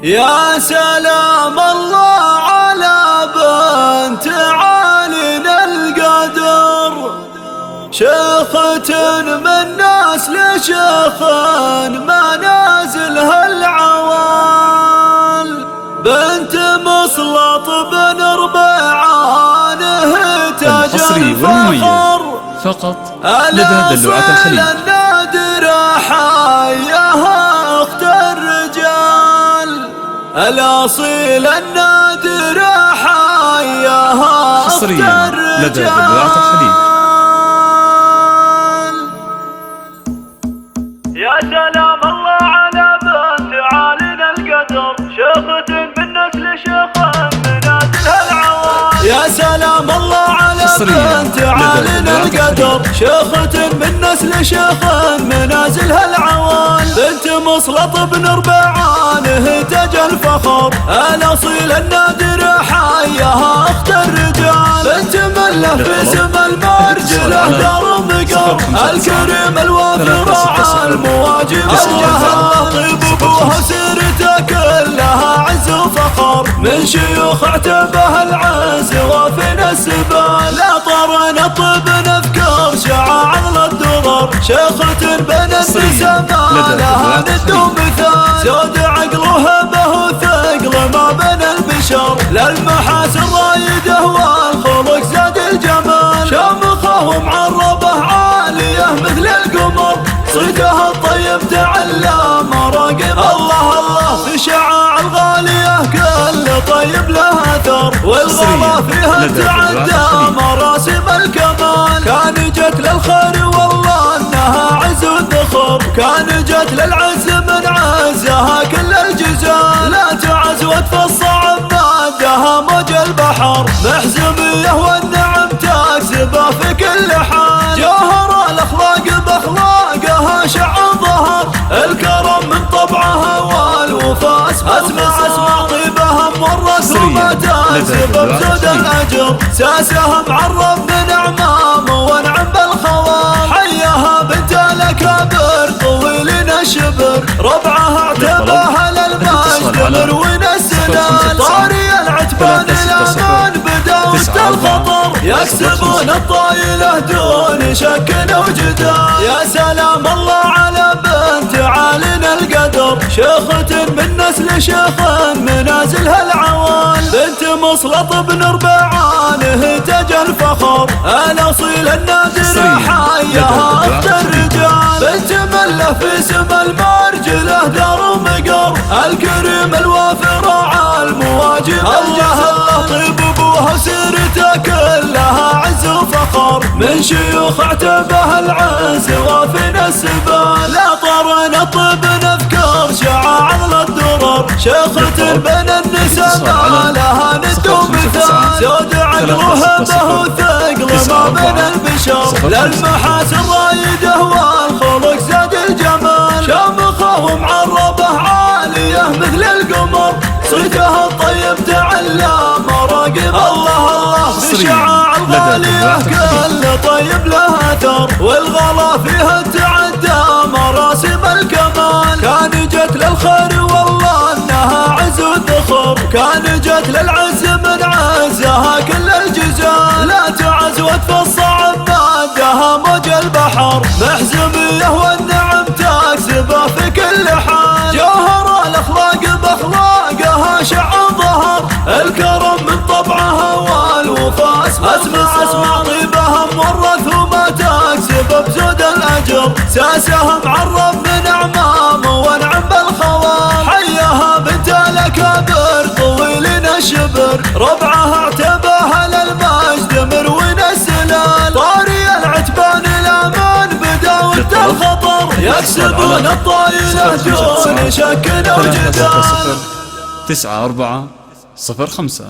يا سلام الله على بنت عالينا القدر، شيخة من ناس لشيخ منازلها العوال، بنت مسلط بن ربيعانه تاج الفخر فقط لدى دلوعة الخليج. النادر حياها اخت الرجال، الاصيل النادر حياها اخت الرجال. لدى دلوعة الخليج. يا سلام الله على بنت عالينا القدر، شيخة من نسل شيخ منازلها العوال. يا سلام الله على بنت عالينا القدر، شيخة من نسل شيخ منازلها العوال، بنت مسلط بن ربيعانه تاج الفخر، الاصيل النادر حياها اخت الرجال، بنت مله في سم المرجله دار مقر، الكريم الوافر المواجب الجهال، طيب ابوها سيرته كلها عز وفخر، من شيوخ اعتبه العز وفي السبال، لا طر نطب نذكر شعاع الدرر، شيخة بنت سما لها ند ومثال، زود عقل وهبه وثقل ما بين البشر، للمحاسن رايده والخلق زاد الجمال، شامخه ومعربه عاليه مثل القمر، صيتها الطيب تعلى مراقب الله الله، في شعاع الغاليه كل طيب له اثر، والغلا فيها تعدى مراسم الكمال، كان جت للخير والله انها عز وذخر، كان جت للعز من عزها كل الجزال، لا تعز وتفصع مادها موج البحر، محزميه والنعم تكسبه في كل حال، جوهر الاخلاق باخلاقها شع ظهر، الكرم من طبعها والوفاء اسمع طيبها مرت وما تكسب بزود الاجر، ساسها معرف بنعمام ونعم بالخوال، حياها بنت الاكابر طويلين الشبر، ربعها اعتباها للمجد مروين السنان، طاري العتبان الامان بداوة الخطر، يكسبون الطايله دون شك وجدال، يا سلام الله على بنت عالينا القدر، شيخة من نسل شيخ منازلها العوال، بنت مسلط بن ربيعانه تاج الفخر، الاصيل النادر حياها اخت الرجال، بنت مله في سم المرجله دار مقر، الكريم الوافر المواجب الجهال، طيب ابوها سيرته كلها عز وفخر، من شيوخ اعتبه العز وفي السبال، لا طر نطب نذكر شعاع الدرر، شيخة بين النساء ما لها ند ومثال، زود عقل وهبه وثقل ما بين البشر، للمحاسن رايده والخلق زاد الجمال، شامخه ومعربه عاليه مثل القمر، صيتها الطيب تعلى مراقب الله الله، في شعاع الغاليه كل طيب له اثر، والغلا فيها تعدى مراسم الكمال، كان جت للخير والله انها عز وذخر، كان جت للعز من عزها كل الجزال، لا تعز وتفصع مادها موج البحر، محزميه والنعم تكسبه في كل حال، جوهر الاخلاق باخلاقها شع ظهر، الكرم من طبعها والوفاء اسمع طيبها مورث وما تكسب بزود الاجر، ساسها معرف بنعمام ونعم بالخوال، حياها بنت الاكابر طويلين الشبر، ربعها اعتباها للمجد مروين السلال، طاري العتبان الامان بداوة الخطر، يكسبون الطايله دون شك وجدال. 9405